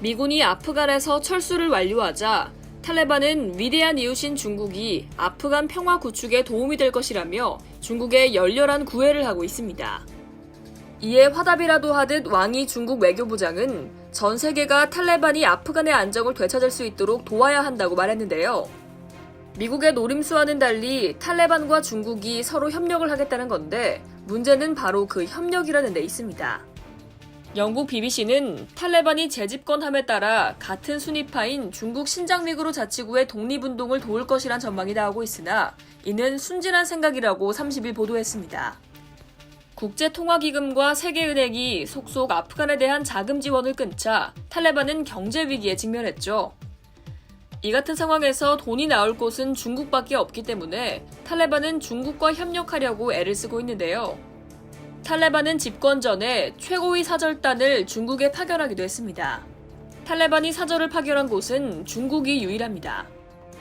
미군이 아프간에서 철수를 완료하자 탈레반은 위대한 이웃인 중국이 아프간 평화 구축에 도움이 될 것이라며 중국에 열렬한 구애를 하고 있습니다. 이에 화답이라도 하듯 왕이 중국 외교부장은 전 세계가 탈레반이 아프간의 안정을 되찾을 수 있도록 도와야 한다고 말했는데요. 미국의 노림수와는 달리 탈레반과 중국이 서로 협력을 하겠다는 건데 문제는 바로 그 협력이라는 데 있습니다. 영국 BBC는 탈레반이 재집권함에 따라 같은 순위파인 중국 신장위구르 자치구의 독립운동을 도울 것이란 전망이 나오고 있으나 이는 순진한 생각이라고 30일 보도했습니다. 국제통화기금과 세계은행이 속속 아프간에 대한 자금 지원을 끊자 탈레반은 경제위기에 직면했죠. 이 같은 상황에서 돈이 나올 곳은 중국밖에 없기 때문에 탈레반은 중국과 협력하려고 애를 쓰고 있는데요. 탈레반은 집권 전에 최고위 사절단을 중국에 파견하기도 했습니다. 탈레반이 사절을 파견한 곳은 중국이 유일합니다.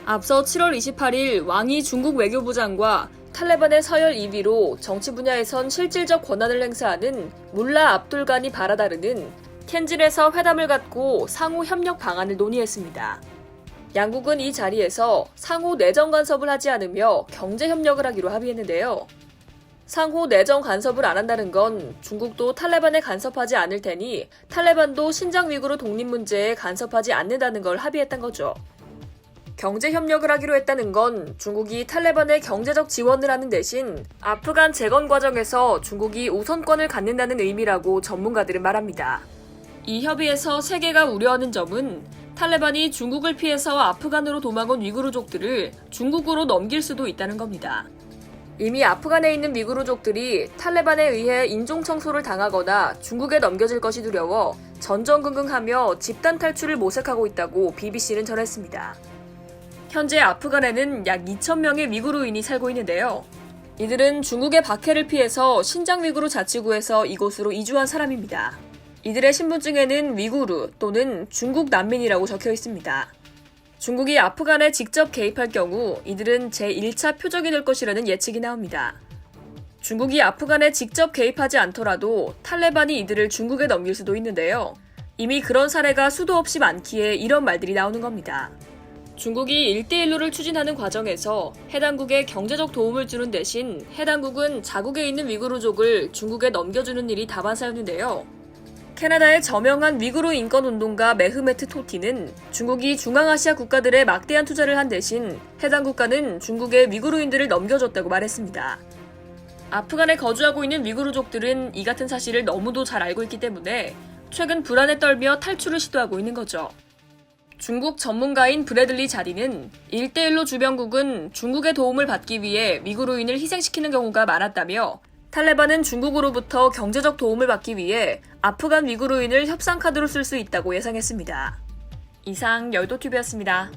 앞서 7월 28일 왕이 중국 외교부장과 탈레반의 서열 2위로 정치 분야에선 실질적 권한을 행사하는 물라 압둘가니 바라다르는 켄질에서 회담을 갖고 상호 협력 방안을 논의했습니다. 양국은 이 자리에서 상호 내정 간섭을 하지 않으며 경제 협력을 하기로 합의했는데요. 상호 내정 간섭을 안 한다는 건 중국도 탈레반에 간섭하지 않을 테니 탈레반도 신장 위구르 독립 문제에 간섭하지 않는다는 걸 합의했던 거죠. 경제 협력을 하기로 했다는 건 중국이 탈레반에 경제적 지원을 하는 대신 아프간 재건 과정에서 중국이 우선권을 갖는다는 의미라고 전문가들은 말합니다. 이 협의에서 세계가 우려하는 점은 탈레반이 중국을 피해서 아프간으로 도망온 위구르족들을 중국으로 넘길 수도 있다는 겁니다. 이미 아프간에 있는 위구르족들이 탈레반에 의해 인종청소를 당하거나 중국에 넘겨질 것이 두려워 전전긍긍하며 집단 탈출을 모색하고 있다고 BBC는 전했습니다. 현재 아프간에는 약 2,000명의 위구르인이 살고 있는데요. 이들은 중국의 박해를 피해서 신장 위구르 자치구에서 이곳으로 이주한 사람입니다. 이들의 신분증에는 위구르 또는 중국 난민이라고 적혀 있습니다. 중국이 아프간에 직접 개입할 경우 이들은 제1차 표적이 될 것이라는 예측이 나옵니다. 중국이 아프간에 직접 개입하지 않더라도 탈레반이 이들을 중국에 넘길 수도 있는데요. 이미 그런 사례가 수도 없이 많기에 이런 말들이 나오는 겁니다. 중국이 1대1로를 추진하는 과정에서 해당국에 경제적 도움을 주는 대신 해당국은 자국에 있는 위구르족을 중국에 넘겨주는 일이 다반사였는데요. 캐나다의 저명한 위구르 인권운동가 메흐메트 토티는 중국이 중앙아시아 국가들에 막대한 투자를 한 대신 해당 국가는 중국에 위구르인들을 넘겨줬다고 말했습니다. 아프간에 거주하고 있는 위구르족들은 이 같은 사실을 너무도 잘 알고 있기 때문에 최근 불안에 떨며 탈출을 시도하고 있는 거죠. 중국 전문가인 브래들리 자리는 1대1로 주변국은 중국의 도움을 받기 위해 위구르인을 희생시키는 경우가 많았다며 탈레반은 중국으로부터 경제적 도움을 받기 위해 아프간 위구르인을 협상 카드로 쓸 수 있다고 예상했습니다. 이상 열도TV였습니다.